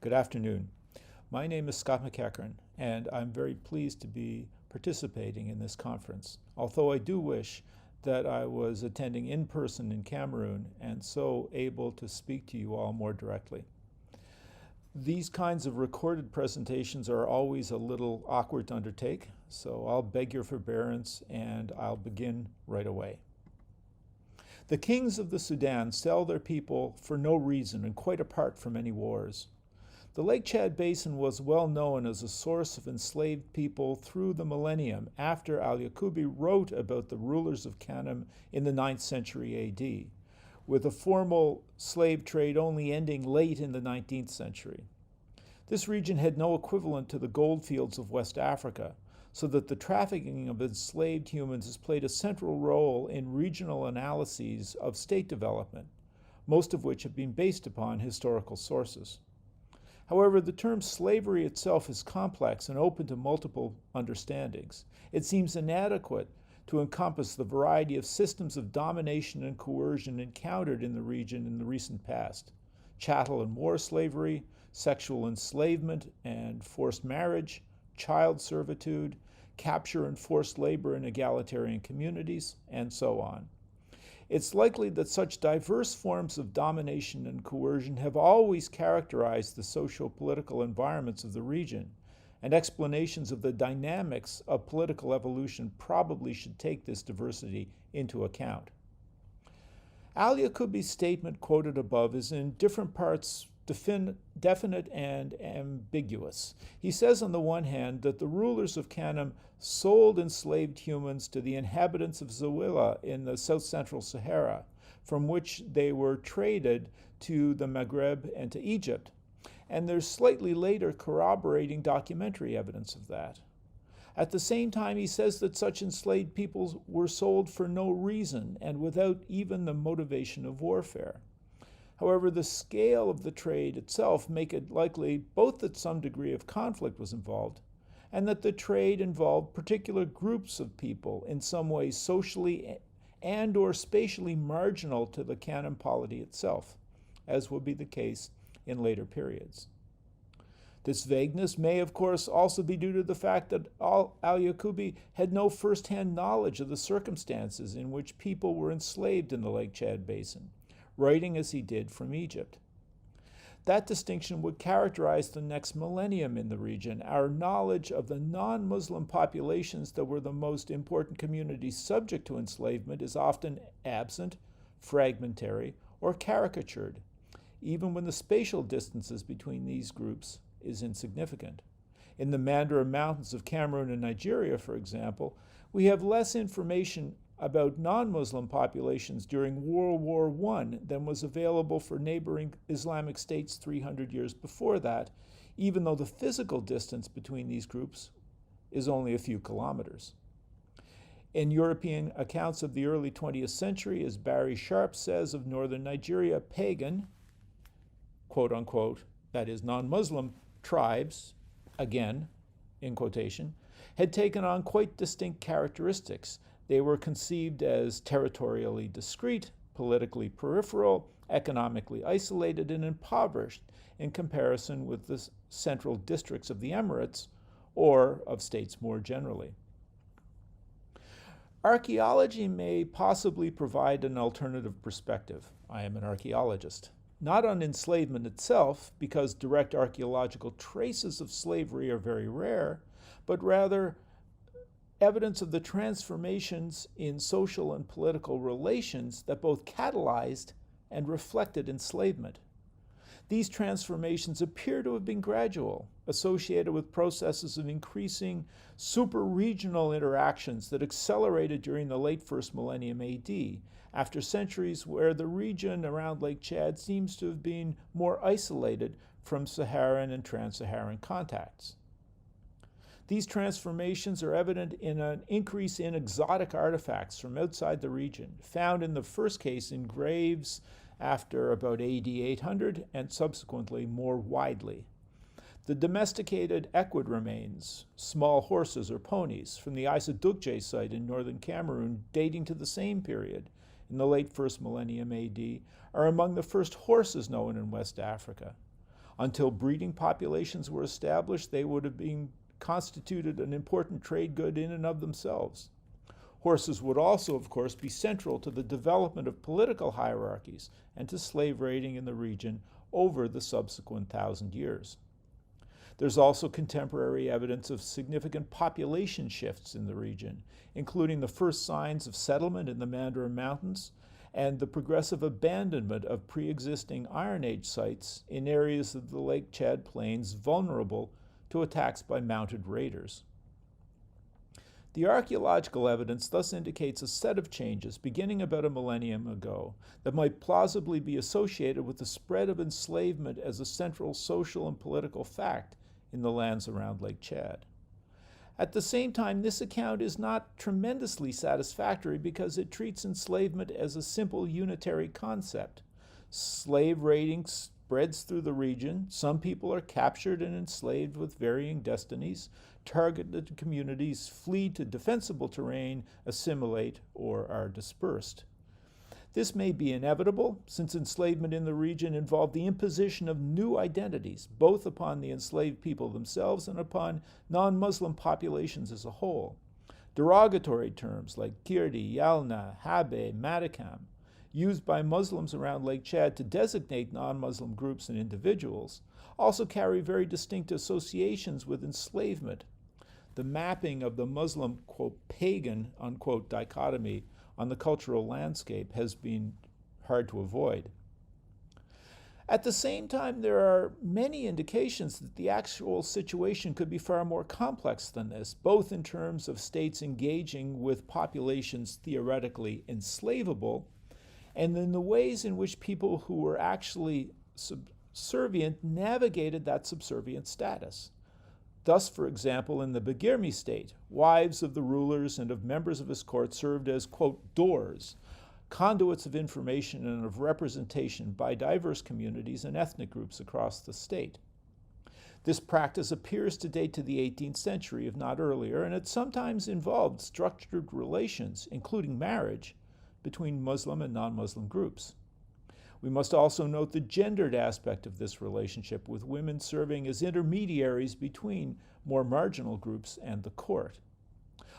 Good afternoon. My name is Scott MacEachern, and I'm very pleased to be participating in this conference, although I do wish that I was attending in person in Cameroon and so able to speak to you all more directly. These kinds of recorded presentations are always a little awkward to undertake, so I'll beg your forbearance and I'll begin right away. The kings of the Sudan sell their people for no reason and quite apart from any wars. The Lake Chad Basin was well known as a source of enslaved people through the millennium after Al-Yaqubi wrote about the rulers of Kanem in the 9th century AD, with a formal slave trade only ending late in the 19th century. This region had no equivalent to the gold fields of West Africa, so that the trafficking of enslaved humans has played a central role in regional analyses of state development, most of which have been based upon historical sources. However, the term slavery itself is complex and open to multiple understandings. It seems inadequate to encompass the variety of systems of domination and coercion encountered in the region in the recent past: chattel and war slavery, sexual enslavement and forced marriage, child servitude, capture and forced labor in egalitarian communities, and so on. It's likely that such diverse forms of domination and coercion have always characterized the socio-political environments of the region, and explanations of the dynamics of political evolution probably should take this diversity into account. Al-Yaqubi's statement quoted above is in different parts definite and ambiguous. He says on the one hand that the rulers of Kanem sold enslaved humans to the inhabitants of Zawila in the south-central Sahara, from which they were traded to the Maghreb and to Egypt. And there's slightly later corroborating documentary evidence of that. At the same time, he says that such enslaved peoples were sold for no reason and without even the motivation of warfare. However, the scale of the trade itself make it likely both that some degree of conflict was involved and that the trade involved particular groups of people in some ways socially and or spatially marginal to the Kanem polity itself, as would be the case in later periods. This vagueness may, of course, also be due to the fact that Al-Yaqubi had no first-hand knowledge of the circumstances in which people were enslaved in the Lake Chad Basin, writing as he did from Egypt. That distinction would characterize the next millennium in the region. Our knowledge of the non-Muslim populations that were the most important communities subject to enslavement is often absent, fragmentary, or caricatured, even when the spatial distances between these groups is insignificant. In the Mandara Mountains of Cameroon and Nigeria, for example, we have less information about non-Muslim populations during World War I than was available for neighboring Islamic states 300 years before that, even though the physical distance between these groups is only a few kilometers. In European accounts of the early 20th century, as Barry Sharp says of northern Nigeria, pagan, quote unquote, that is non-Muslim tribes, again, in quotation, had taken on quite distinct characteristics. They were conceived as territorially discrete, politically peripheral, economically isolated, and impoverished in comparison with the central districts of the Emirates or of states more generally. Archaeology may possibly provide an alternative perspective. I am an archaeologist. Not on enslavement itself, because direct archaeological traces of slavery are very rare, but rather evidence of the transformations in social and political relations that both catalyzed and reflected enslavement. These transformations appear to have been gradual, associated with processes of increasing super-regional interactions that accelerated during the late first millennium AD, after centuries where the region around Lake Chad seems to have been more isolated from Saharan and trans-Saharan contacts. These transformations are evident in an increase in exotic artifacts from outside the region, found in the first case in graves after about AD 800 and subsequently more widely. The domesticated equid remains, small horses or ponies, from the Isa Dugje site in northern Cameroon dating to the same period, in the late first millennium AD, are among the first horses known in West Africa. Until breeding populations were established, they would have been constituted an important trade good in and of themselves. Horses would also, of course, be central to the development of political hierarchies and to slave raiding in the region over the subsequent 1,000 years. There's also contemporary evidence of significant population shifts in the region, including the first signs of settlement in the Mandarin Mountains and the progressive abandonment of pre-existing Iron Age sites in areas of the Lake Chad Plains vulnerable to attacks by mounted raiders. The archaeological evidence thus indicates a set of changes beginning about a millennium ago that might plausibly be associated with the spread of enslavement as a central social and political fact in the lands around Lake Chad. At the same time, this account is not tremendously satisfactory because it treats enslavement as a simple unitary concept. Slave raiding spreads through the region. Some people are captured and enslaved with varying destinies. Targeted communities flee to defensible terrain, assimilate, or are dispersed. This may be inevitable, since enslavement in the region involved the imposition of new identities, both upon the enslaved people themselves and upon non-Muslim populations as a whole. Derogatory terms like Kirdi, Yalna, Habe, Madakam, used by Muslims around Lake Chad to designate non-Muslim groups and individuals, also carry very distinct associations with enslavement. The mapping of the Muslim, quote, pagan, unquote, dichotomy on the cultural landscape has been hard to avoid. At the same time, there are many indications that the actual situation could be far more complex than this, both in terms of states engaging with populations theoretically enslavable, and in the ways in which people who were actually subservient navigated that subservient status. Thus, for example, in the Bagirmi state, wives of the rulers and of members of his court served as, quote, doors, conduits of information and of representation by diverse communities and ethnic groups across the state. This practice appears to date to the 18th century, if not earlier, and it sometimes involved structured relations, including marriage, between Muslim and non-Muslim groups. We must also note the gendered aspect of this relationship, with women serving as intermediaries between more marginal groups and the court.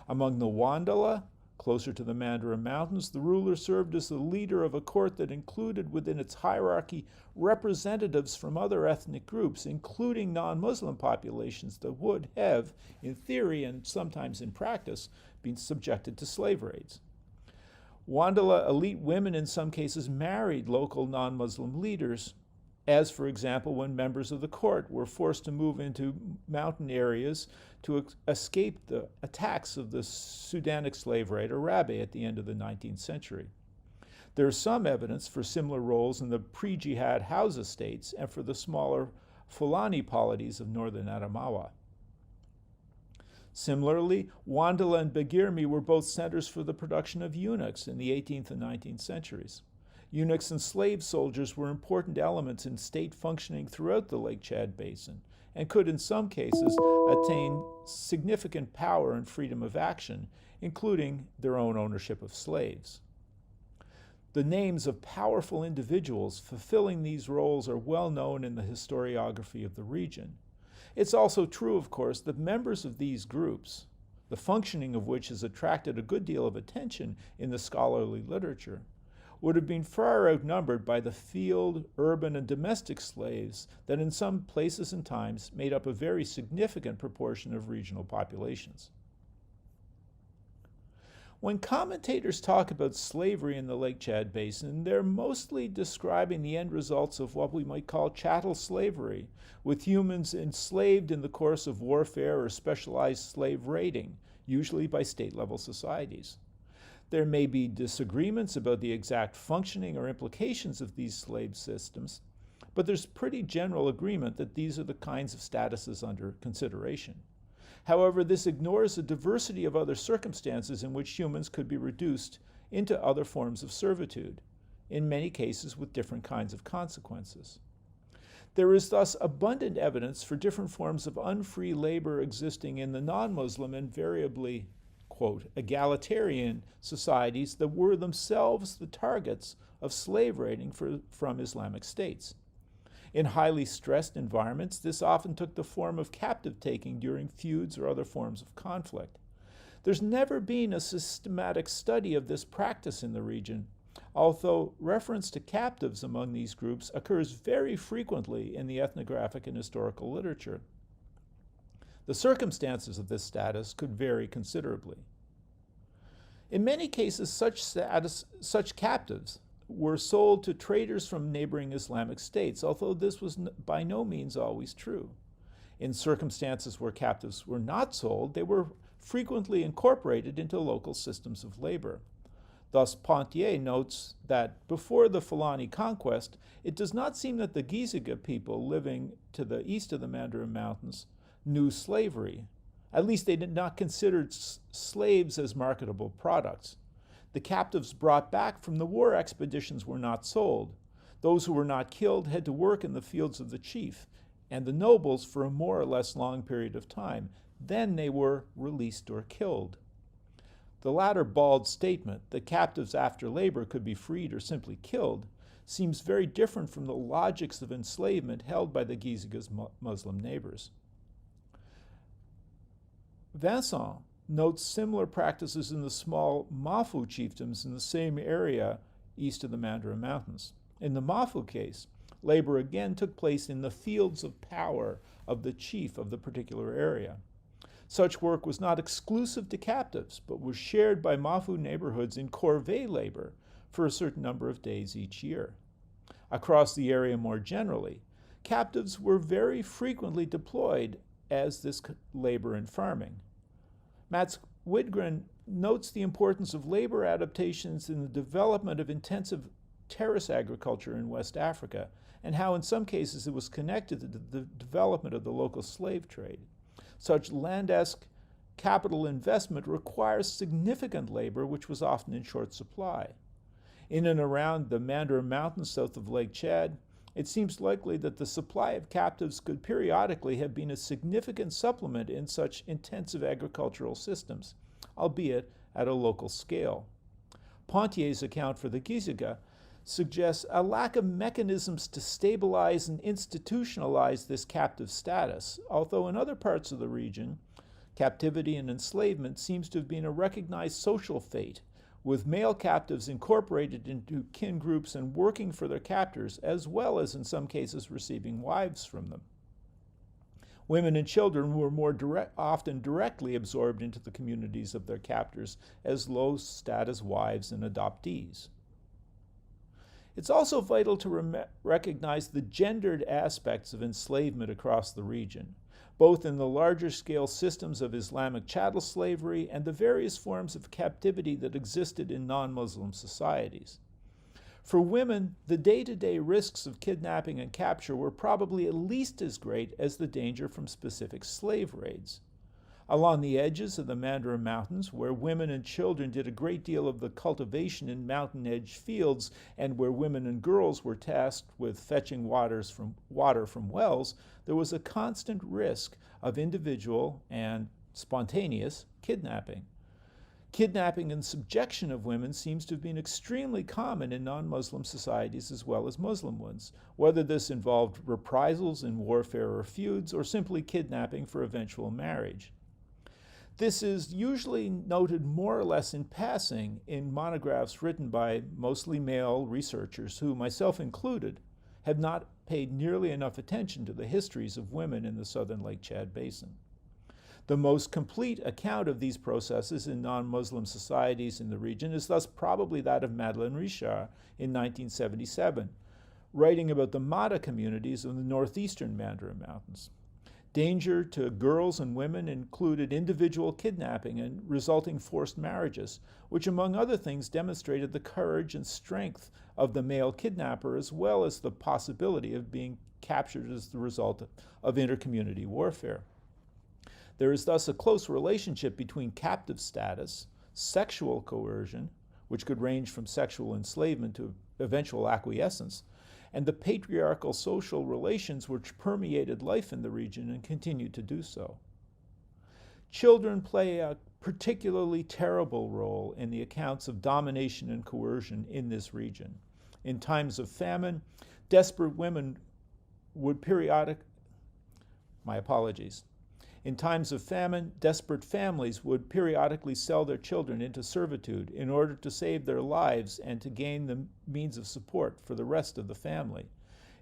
Among the Wandala, closer to the Mandarin Mountains, the ruler served as the leader of a court that included within its hierarchy representatives from other ethnic groups, including non-Muslim populations that would have, in theory and sometimes in practice, been subjected to slave raids. Wandala elite women in some cases married local non-Muslim leaders, as for example when members of the court were forced to move into mountain areas to escape the attacks of the Sudanic slave raider Rabe at the end of the 19th century. There is some evidence for similar roles in the pre-jihad Hausa states and for the smaller Fulani polities of northern Adamawa. Similarly, Wandala and Bagirmi were both centers for the production of eunuchs in the 18th and 19th centuries. Eunuchs and slave soldiers were important elements in state functioning throughout the Lake Chad Basin and could in some cases attain significant power and freedom of action, including their own ownership of slaves. The names of powerful individuals fulfilling these roles are well known in the historiography of the region. It's also true, of course, that members of these groups, the functioning of which has attracted a good deal of attention in the scholarly literature, would have been far outnumbered by the field, urban, and domestic slaves that in some places and times made up a very significant proportion of regional populations. When commentators talk about slavery in the Lake Chad Basin, they're mostly describing the end results of what we might call chattel slavery, with humans enslaved in the course of warfare or specialized slave raiding, usually by state-level societies. There may be disagreements about the exact functioning or implications of these slave systems, but there's pretty general agreement that these are the kinds of statuses under consideration. However, this ignores a diversity of other circumstances in which humans could be reduced into other forms of servitude, in many cases with different kinds of consequences. There is thus abundant evidence for different forms of unfree labor existing in the non-Muslim and variably, quote, egalitarian societies that were themselves the targets of slave raiding from Islamic states. In highly stressed environments, this often took the form of captive taking during feuds or other forms of conflict. There's never been a systematic study of this practice in the region, although reference to captives among these groups occurs very frequently in the ethnographic and historical literature. The circumstances of this status could vary considerably. In many cases, such captives were sold to traders from neighboring Islamic states, although this was by no means always true. In circumstances where captives were not sold, they were frequently incorporated into local systems of labor. Thus, Pontier notes that before the Fulani conquest, it does not seem that the Gizaga people living to the east of the Mandarin Mountains knew slavery. At least they did not consider slaves as marketable products. The captives brought back from the war expeditions were not sold. Those who were not killed had to work in the fields of the chief and the nobles for a more or less long period of time. Then they were released or killed. The latter bald statement that captives after labor could be freed or simply killed seems very different from the logics of enslavement held by the Gizaga's Muslim neighbors. Vincent notes similar practices in the small Mafu chiefdoms in the same area east of the Mandarin Mountains. In the Mafu case, labor again took place in the fields of power of the chief of the particular area. Such work was not exclusive to captives, but was shared by Mafu neighborhoods in corvée labor for a certain number of days each year. Across the area more generally, captives were very frequently deployed as this labor in farming. Mats Widgren notes the importance of labor adaptations in the development of intensive terrace agriculture in West Africa, and how in some cases it was connected to the development of the local slave trade. Such land-esque capital investment requires significant labor, which was often in short supply. In and around the Mandarin Mountains south of Lake Chad, it seems likely that the supply of captives could periodically have been a significant supplement in such intensive agricultural systems, albeit at a local scale. Pontier's account for the Gizaga suggests a lack of mechanisms to stabilize and institutionalize this captive status, although in other parts of the region, captivity and enslavement seems to have been a recognized social fate, with male captives incorporated into kin groups and working for their captors, as well as in some cases receiving wives from them. Women and children were more often directly absorbed into the communities of their captors as low-status wives and adoptees. It's also vital to recognize the gendered aspects of enslavement across the region, both in the larger-scale systems of Islamic chattel slavery and the various forms of captivity that existed in non-Muslim societies. For women, the day-to-day risks of kidnapping and capture were probably at least as great as the danger from specific slave raids. Along the edges of the Mandarin Mountains, where women and children did a great deal of the cultivation in mountain-edge fields and where women and girls were tasked with fetching water from wells, there was a constant risk of individual and spontaneous kidnapping. Kidnapping and subjection of women seems to have been extremely common in non-Muslim societies as well as Muslim ones, whether this involved reprisals in warfare or feuds, or simply kidnapping for eventual marriage. This is usually noted more or less in passing in monographs written by mostly male researchers who, myself included, have not paid nearly enough attention to the histories of women in the southern Lake Chad Basin. The most complete account of these processes in non-Muslim societies in the region is thus probably that of Madeleine Richard in 1977, writing about the Mada communities of the northeastern Mandarin Mountains. Danger to girls and women included individual kidnapping and resulting forced marriages, which among other things demonstrated the courage and strength of the male kidnapper, as well as the possibility of being captured as the result of intercommunity warfare. There is thus a close relationship between captive status, sexual coercion, which could range from sexual enslavement to eventual acquiescence, and the patriarchal social relations which permeated life in the region and continue to do so. Children play a particularly terrible role in the accounts of domination and coercion in this region. In times of famine, desperate women would In times of famine, desperate families would periodically sell their children into servitude in order to save their lives and to gain the means of support for the rest of the family.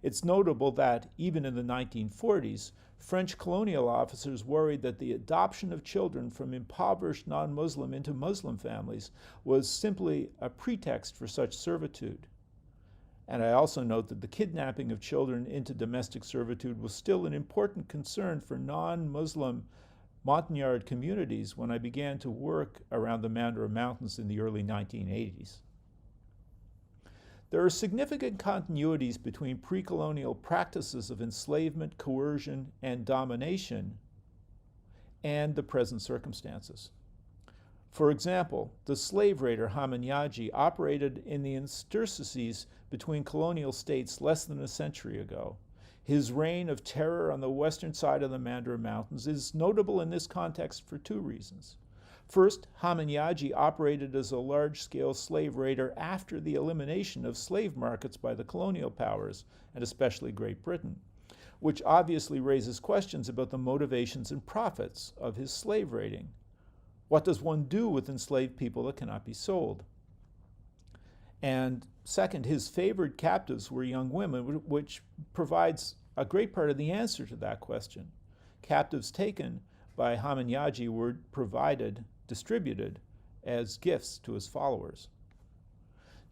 It's notable that, even in the 1940s, French colonial officers worried that the adoption of children from impoverished non-Muslim into Muslim families was simply a pretext for such servitude. And I also note that the kidnapping of children into domestic servitude was still an important concern for non-Muslim Montagnard communities when I began to work around the Mandara Mountains in the early 1980s. There are significant continuities between pre-colonial practices of enslavement, coercion, and domination and the present circumstances. For example, the slave raider Hamanyaji operated in the interstices between colonial states less than a century ago. His reign of terror on the western side of the Mandara Mountains is notable in this context for two reasons. First, Hamanyaji operated as a large-scale slave raider after the elimination of slave markets by the colonial powers, and especially Great Britain, which obviously raises questions about the motivations and profits of his slave raiding. What does one do with enslaved people that cannot be sold? And second, his favored captives were young women, which provides a great part of the answer to that question. Captives taken by Hamanyaji were distributed as gifts to his followers.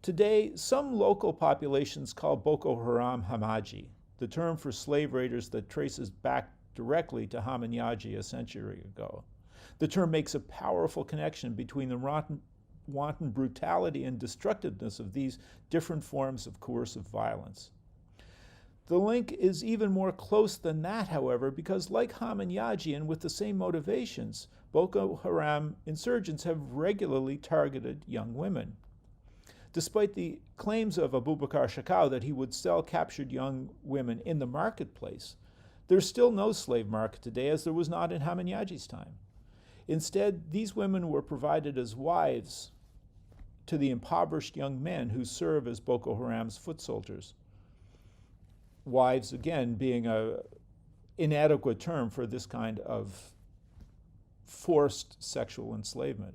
Today, some local populations call Boko Haram Hamaji, the term for slave raiders that traces back directly to Hamanyaji a century ago. The term makes a powerful connection between the wanton brutality and destructiveness of these different forms of coercive violence. The link is even more close than that, however, because like Hamanyaji and with the same motivations, Boko Haram insurgents have regularly targeted young women. Despite the claims of Abubakar Shekau that he would sell captured young women in the marketplace, there's still no slave market today, as there was not in Hamanyaji's time. Instead, these women were provided as wives to the impoverished young men who serve as Boko Haram's foot soldiers. Wives, again, being an inadequate term for this kind of forced sexual enslavement.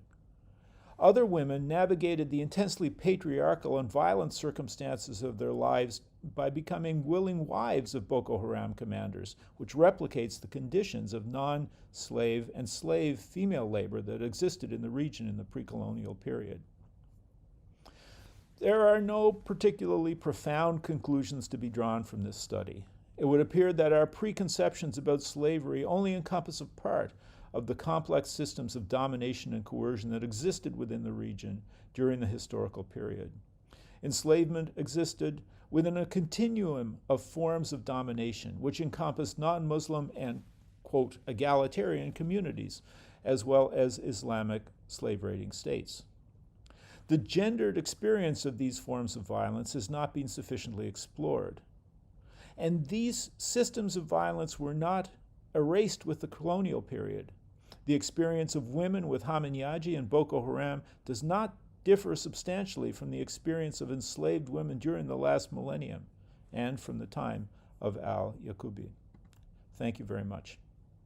Other women navigated the intensely patriarchal and violent circumstances of their lives by becoming willing wives of Boko Haram commanders, which replicates the conditions of non-slave and slave female labor that existed in the region in the pre-colonial period. There are no particularly profound conclusions to be drawn from this study. It would appear that our preconceptions about slavery only encompass a part of the complex systems of domination and coercion that existed within the region during the historical period. Enslavement existed within a continuum of forms of domination, which encompassed non-Muslim and, quote, egalitarian communities, as well as Islamic slave-raiding states. The gendered experience of these forms of violence has not been sufficiently explored. And these systems of violence were not erased with the colonial period. The experience of women with Hamanyaji and Boko Haram does not differ substantially from the experience of enslaved women during the last millennium and from the time of al-Yaqubi. Thank you very much.